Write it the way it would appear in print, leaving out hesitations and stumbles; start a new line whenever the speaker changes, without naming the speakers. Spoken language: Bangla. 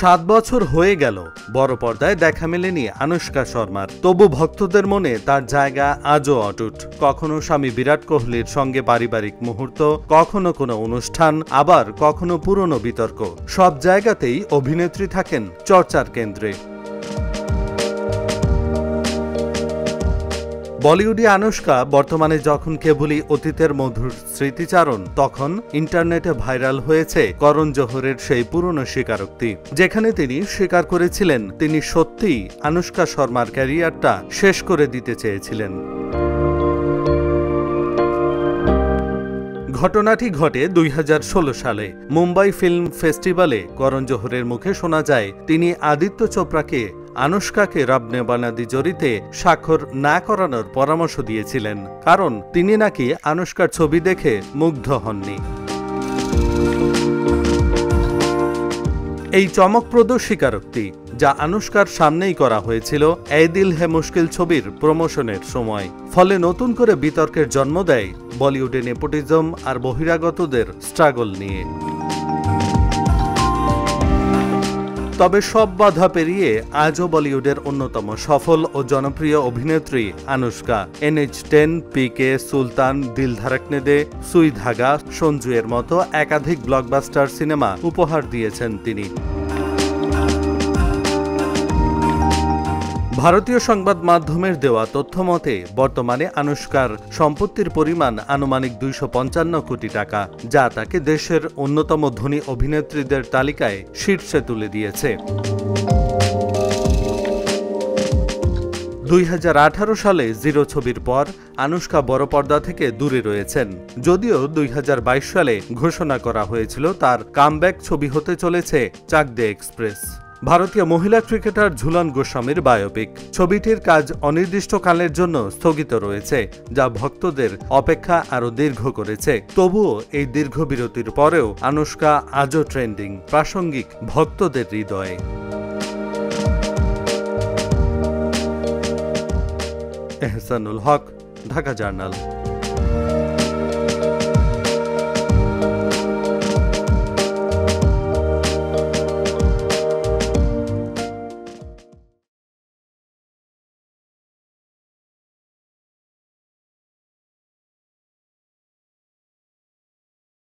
7 বছর হয়ে গেল বড় পর্দায় দেখা মেলেনি আনুশকা শর্মার। তবু ভক্তদের মনে তার জায়গা আজও অটুট। কখনো স্বামী বিরাট কোহলির সঙ্গে পারিবারিক মুহূর্ত, কখনো কোনো অনুষ্ঠান, আবার কখনো পুরনো বিতর্ক, সব জায়গাতেই অভিনেত্রী থাকেন চর্চার কেন্দ্রে। বলিউডে আনুশকা বর্তমানে যখন কেবলই অতীতের মধুর স্মৃতিচারণ, তখন ইন্টারনেটে ভাইরাল হয়েছে করণ জোহরের সেই পুরনো স্বীকারোক্তি, যেখানে তিনি স্বীকার করেছিলেন তিনি সত্যিই আনুশকা শর্মার ক্যারিয়ারটা শেষ করে দিতে চেয়েছিলেন। ঘটনাটি ঘটে 2016 সালে। মুম্বাই ফিল্ম ফেস্টিভ্যালে করণ জোহরের মুখে শোনা যায় তিনি আদিত্য চোপড়াকে আনুশকাকে রব নে বানা দি জোড়িতে স্বাক্ষর না করানোর পরামর্শ দিয়েছিলেন, কারণ তিনি নাকি আনুশকার ছবি দেখে মুগ্ধ হননি। এই চমকপ্রদ স্বীকারোক্তি, যা আনুশকার সামনেই করা হয়েছিল এ দিল হে মুশকিল ছবির প্রমোশনের সময়, ফলে নতুন করে বিতর্কের জন্ম দেয় বলিউডে নেপোটিজম আর বহিরাগতদের স্ট্রাগল নিয়ে। তবে সব বাধা পেরিয়ে আজও বলিউডের অন্যতম সফল ও জনপ্রিয় অভিনেত্রী আনুশকা NH10, PK, সুলতান, দিল ধড়কনে দে, সুই ধাগা, সঞ্জু এর মতো একাধিক ব্লকবাস্টার সিনেমা উপহার দিয়েছেন তিনি। ভারতীয় সংবাদ মাধ্যমের দেওয়া তথ্য মতে বর্তমানে আনুশকার সম্পত্তির পরিমাণ আনুমানিক 255 কোটি টাকা, যা তাকে দেশের অন্যতম ধনী অভিনেত্রীদের তালিকায় শীর্ষে তুলে দিয়েছে। 2018 সালে জিরো ছবির পর আনুশকা বড় পর্দা থেকে দূরে রয়েছেন, যদিও 2022 সালে ঘোষণা করা হয়েছিল তার কামব্যাক ছবি হতে চলেছে চাক দে এক্সপ্রেস। ভারতীয় মহিলা ক্রিকেটার ঝুলন গোস্বামীর বায়োপিক ছবিটির কাজ অনির্দিষ্টকালের জন্য স্থগিত রয়েছে, যা ভক্তদের অপেক্ষা আরও দীর্ঘ করেছে। তবুও এই দীর্ঘ বিরতির পরেও আনুশকা আজও ট্রেন্ডিং, প্রাসঙ্গিক ভক্তদের হৃদয়ে। এহসানুল হক, ঢাকা জার্নাল।